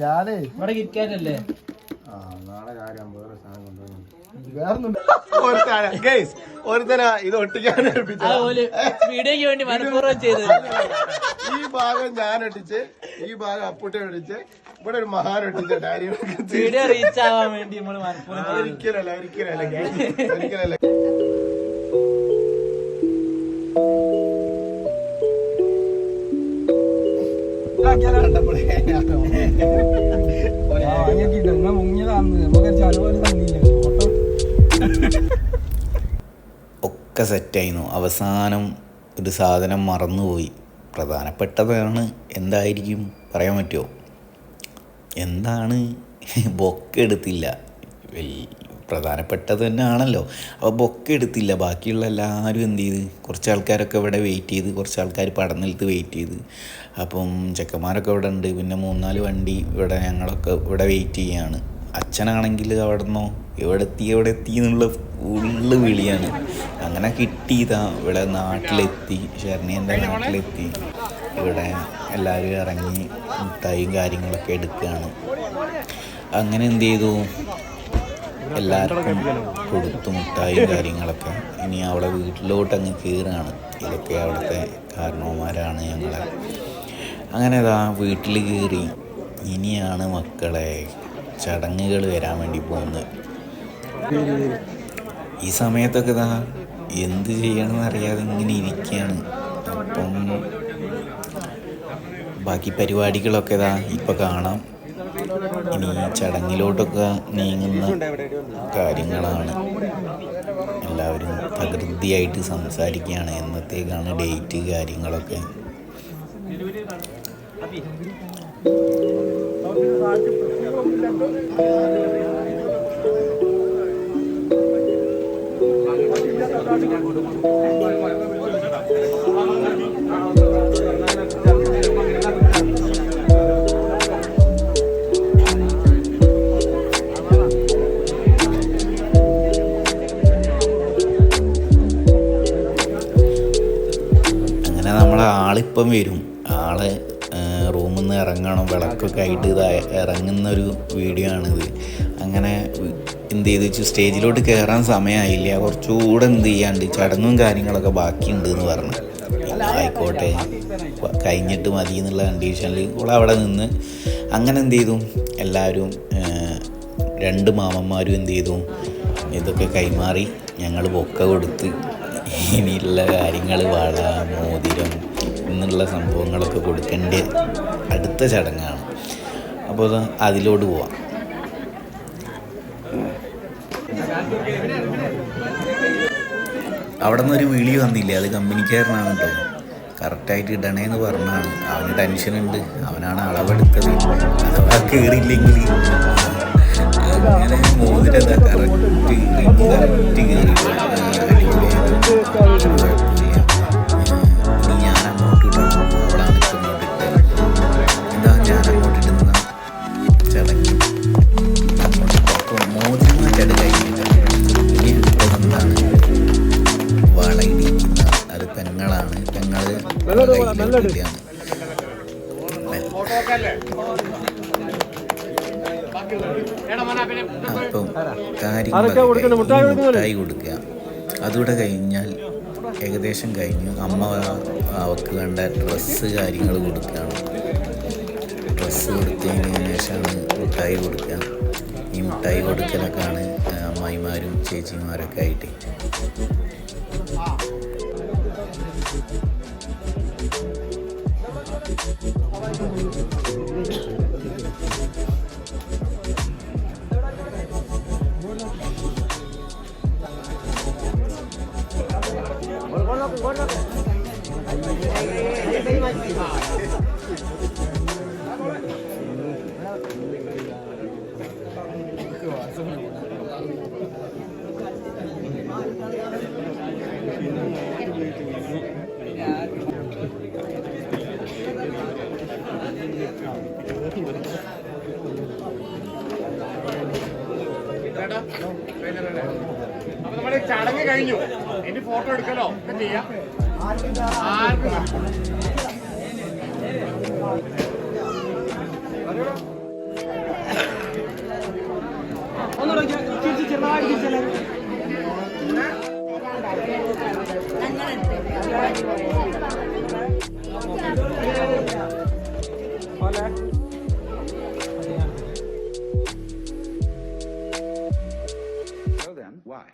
ഞാനേ ഇവിടെ കിറ്റാനല്ലേ നാളെ കാര്യം ഒരുത്തനാ ഇത് ഒട്ടിക്കാൻ വീഡിയോക്ക് വേണ്ടി മനഃപൂർവ്വം ചെയ്ത് ഈ ഭാഗം ഞാൻ ഒട്ടിച്ച് ഈ ഭാഗം അപ്പൂട്ടെ ഒട്ടിച്ച് ഇവിടെ ഒരു മഹാൻ ഒട്ടിച്ച വീഡിയോ റീച്ച് ആവാൻ വേണ്ടി നമ്മള് മനഃപൂർവ്വം ഒരിക്കലല്ല ഒക്കെ സെറ്റായിരുന്നു. അവസാനം ഒരു സാധനം മറന്നുപോയി. പ്രധാനപ്പെട്ടതാണ്. എന്തായിരിക്കും പറയാൻ പറ്റുമോ? എന്താണ്? ബൊക്കെ എടുത്തില്ല. പ്രധാനപ്പെട്ടത് തന്നെ ആണല്ലോ. അപ്പോൾ ബൊക്കെ എടുത്തില്ല. ബാക്കിയുള്ള എല്ലാവരും എന്ത് ചെയ്ത്, കുറച്ച് ആൾക്കാരൊക്കെ ഇവിടെ വെയിറ്റ് ചെയ്ത്, കുറച്ച് ആൾക്കാർ പടനിലത്ത് വെയിറ്റ് ചെയ്ത്. അപ്പം ചെക്കന്മാരൊക്കെ ഇവിടെ ഉണ്ട്. പിന്നെ 3-4 വണ്ടി ഇവിടെ ഞങ്ങളൊക്കെ ഇവിടെ വെയിറ്റ് ചെയ്യുകയാണ്. അച്ഛനാണെങ്കിൽ അവിടെ നിന്നോ എവിടെ എത്തി എന്നുള്ള ഉള്ളു വിളിയാണ്. അങ്ങനെ കിട്ടിയതാ ഇവിടെ നാട്ടിലെത്തി, ശരണ്യൻ്റെ നാട്ടിലെത്തി. ഇവിടെ എല്ലാവരും ഇറങ്ങി മുട്ടായും കാര്യങ്ങളൊക്കെ എടുക്കുകയാണ്. അങ്ങനെ എന്ത് ചെയ്തു, എല്ലാവർക്കും കൊടുത്തു മുട്ടായും കാര്യങ്ങളൊക്കെ. ഇനി അവിടെ വീട്ടിലോട്ട് അങ്ങ് കയറുകയാണ്. ഇതൊക്കെ അവിടുത്തെ കാരണവന്മാരാണ് ഞങ്ങളെ. അങ്ങനെ ഇതാ വീട്ടിൽ കയറി. ഇനിയാണ് മക്കളെ ചടങ്ങുകൾ വരാൻ വേണ്ടി പോകുന്നത്. ഈ സമയത്തൊക്കെ ഇതാ എന്ത് ചെയ്യണമെന്ന് അറിയാതെ ഇങ്ങനെ ഇരിക്കുകയാണ്. അപ്പം ബാക്കി പരിപാടികളൊക്കെ ഇതാ ഇപ്പം കാണാം. ഇനി ചടങ്ങിലോട്ടൊക്കെ നീങ്ങുന്ന കാര്യങ്ങളാണ്. എല്ലാവരും തകൃതിയായിട്ട് സംസാരിക്കുകയാണ്. എന്നത്തേക്കാണ് ഡേറ്റ് കാര്യങ്ങളൊക്കെ. അങ്ങനെ നമ്മളെ ആളിപ്പം വരും. ആളെ റൂമിൽ നിന്ന് ഇറങ്ങണം. വിളക്കൊക്കെ ആയിട്ട് ഇറങ്ങുന്നൊരു വീഡിയോ ആണിത്. അങ്ങനെ എന്ത് ചെയ്ത് വെച്ചു, സ്റ്റേജിലോട്ട് കയറാൻ സമയമായില്ല. കുറച്ചുകൂടെ എന്ത് ചെയ്യാണ്ട് ചടങ്ങും കാര്യങ്ങളൊക്കെ ബാക്കിയുണ്ട് എന്ന് പറഞ്ഞു. പിന്നെ ആയിക്കോട്ടെ കഴിഞ്ഞിട്ട് മതി എന്നുള്ള കണ്ടീഷനിൽ ഇവിടെ അവിടെ നിന്ന് അങ്ങനെ എന്ത് ചെയ്തു, എല്ലാവരും 2 മാമന്മാരും എന്ത് ചെയ്തു, ഇതൊക്കെ കൈമാറി ഞങ്ങൾ ബൊക്ക കൊടുത്ത് ഇനിയുള്ള കാര്യങ്ങൾ വള മോതിരം എന്നുള്ള സംഭവങ്ങളൊക്കെ കൊടുക്കേണ്ട അടുത്ത ചടങ്ങാണ്. അപ്പോൾ അതിലോട്ട് പോവാം. അവിടെ നിന്നൊരു വിളി വന്നില്ല. അത് കമ്പനിക്കാരനാണ് കേട്ടോ. കറക്റ്റായിട്ട് ഇടണേന്ന് പറഞ്ഞാണ്. അവന് ടെൻഷനുണ്ട്. അവനാണ് അളവെടുത്തത്. അഥവാ കയറിയില്ലെങ്കിൽ അങ്ങനെ മോതിരം കറക്റ്റ് കയറി. ഞാൻ അങ്ങോട്ട് ഇടണം. അവളാണ് ഇങ്ങോട്ട് ഇട്ടത്. എന്താ ഞാൻ അങ്ങോട്ട് ഇടുന്ന ചടങ്ങ് മോതിരം മാറ്റാട് കഴിഞ്ഞിട്ട് ഇനി എന്താണ് വളയിടിക്കുന്ന അത് പെങ്ങളാണ്. പെങ്ങള് കയ്യിലാണ്. അപ്പം കാര്യങ്ങളൊക്കെ മുട്ടായി കൊടുക്കുക. അതുകൂടെ കഴിഞ്ഞാൽ ഏകദേശം കഴിഞ്ഞു. അമ്മ അവൾക്ക് വേണ്ട ഡ്രസ്സ് കാര്യങ്ങൾ കൊടുക്കുകയാണ്. ഡ്രസ്സ് കൊടുത്തതിന് ശേഷമാണ് മുട്ടായി കൊടുക്കുക. ഈ മുട്ടായി കൊടുക്കലൊക്കെയാണ് അമ്മായിമാരും ചേച്ചിമാരൊക്കെ ആയിട്ട്. അപ്പൊ നമ്മുടെ ചടങ്ങ് കഴിഞ്ഞു. ഇനി ഫോട്ടോ എടുക്കലോ ചെയ്യാം. So then, why?